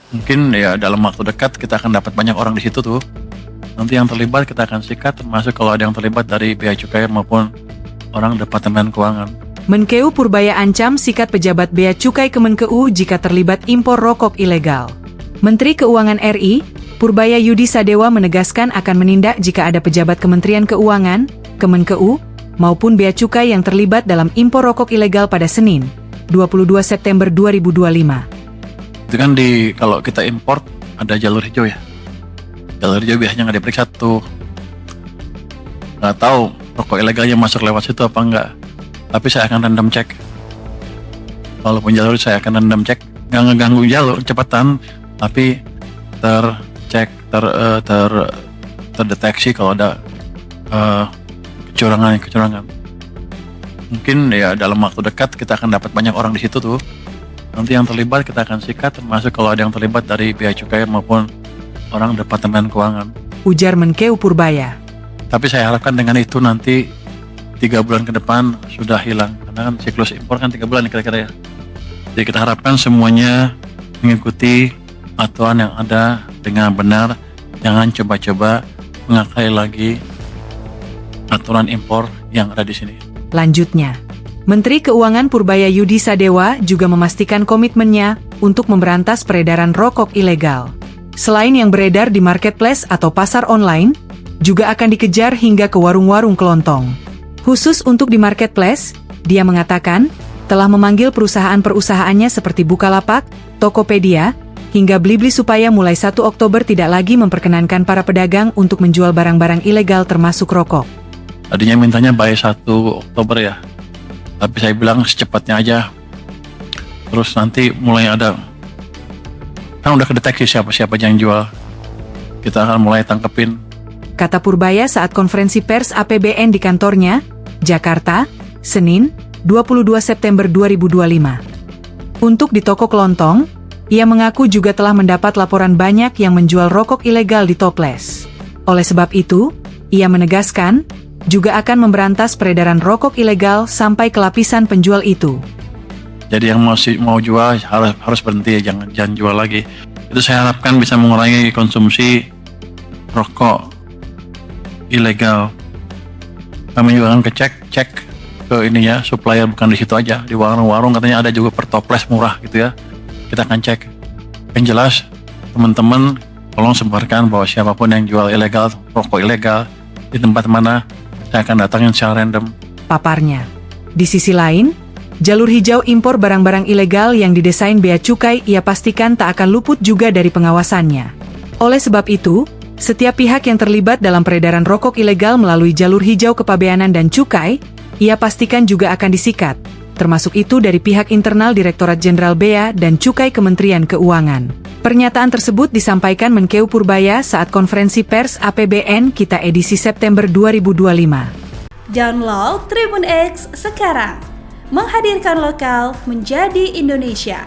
Mungkin ya dalam waktu dekat kita akan dapat banyak orang di situ tuh. Nanti yang terlibat kita akan sikat, termasuk kalau ada yang terlibat dari Bea Cukai maupun orang Departemen Keuangan. Menkeu Purbaya ancam sikat pejabat Bea Cukai Kemenkeu jika terlibat impor rokok ilegal. Menteri Keuangan RI, Purbaya Yudi Sadewa menegaskan akan menindak jika ada pejabat Kementerian Keuangan, Kemenkeu, maupun Bea Cukai yang terlibat dalam impor rokok ilegal pada Senin, 22 September 2025. Itu kan kalau kita import ada jalur hijau ya. Jalur hijau biasanya nggak diperiksa tuh. Nggak tahu rokok ilegalnya masuk lewat situ apa enggak. Tapi saya akan random cek. Walaupun jalur saya akan random cek, nggak ngeganggu jalur cepatan, tapi tercek, terdeteksi kalau ada kecurangan. Mungkin ya dalam waktu dekat kita akan dapat banyak orang di situ tuh. Nanti yang terlibat kita akan sikat, termasuk kalau ada yang terlibat dari Bea Cukai maupun orang Departemen Keuangan. Ujar Menkeu Purbaya. Tapi saya harapkan dengan itu nanti 3 bulan ke depan sudah hilang. Karena kan siklus impor kan 3 bulan kira-kira ya. Jadi kita harapkan semuanya mengikuti aturan yang ada dengan benar. Jangan coba-coba mengakai lagi aturan impor yang ada di sini. Lanjutnya, Menteri Keuangan Purbaya Yudi Sadewa juga memastikan komitmennya untuk memberantas peredaran rokok ilegal. Selain yang beredar di marketplace atau pasar online, juga akan dikejar hingga ke warung-warung kelontong. Khusus untuk di marketplace, dia mengatakan telah memanggil perusahaan-perusahaannya seperti Bukalapak, Tokopedia, hingga Blibli supaya mulai 1 Oktober tidak lagi memperkenankan para pedagang untuk menjual barang-barang ilegal termasuk rokok. Tadinya mintanya by 1 Oktober ya. Tapi saya bilang secepatnya aja. Terus nanti mulai ada, kan udah kedeteksi siapa-siapa yang jual. Kita akan mulai tangkepin. Kata Purbaya saat konferensi pers APBN di kantornya, Jakarta, Senin, 22 September 2025. Untuk di toko kelontong, ia mengaku juga telah mendapat laporan banyak yang menjual rokok ilegal di toples. Oleh sebab itu, ia menegaskan, juga akan memberantas peredaran rokok ilegal sampai ke lapisan penjual itu. Jadi yang mau jual harus berhenti, jangan jual lagi. Itu saya harapkan bisa mengurangi konsumsi rokok ilegal. Kami juga akan cek ke ininya, supplier bukan di situ aja, di warung-warung katanya ada juga per toples murah gitu ya. Kita akan cek. Yang jelas teman-teman tolong sebarkan bahwa siapapun yang jual ilegal, rokok ilegal di tempat mana, saya akan datangin secara random. Paparnya. Di sisi lain, jalur hijau impor barang-barang ilegal yang didesain Bea Cukai ia pastikan tak akan luput juga dari pengawasannya. Oleh sebab itu, setiap pihak yang terlibat dalam peredaran rokok ilegal melalui jalur hijau kepabeanan dan cukai, ia pastikan juga akan disikat, termasuk itu dari pihak internal Direktorat Jenderal Bea dan Cukai Kementerian Keuangan. Pernyataan tersebut disampaikan Menkeu Purbaya saat konferensi pers APBN Kita edisi September 2025. Download Tribun X sekarang, menghadirkan lokal menjadi Indonesia.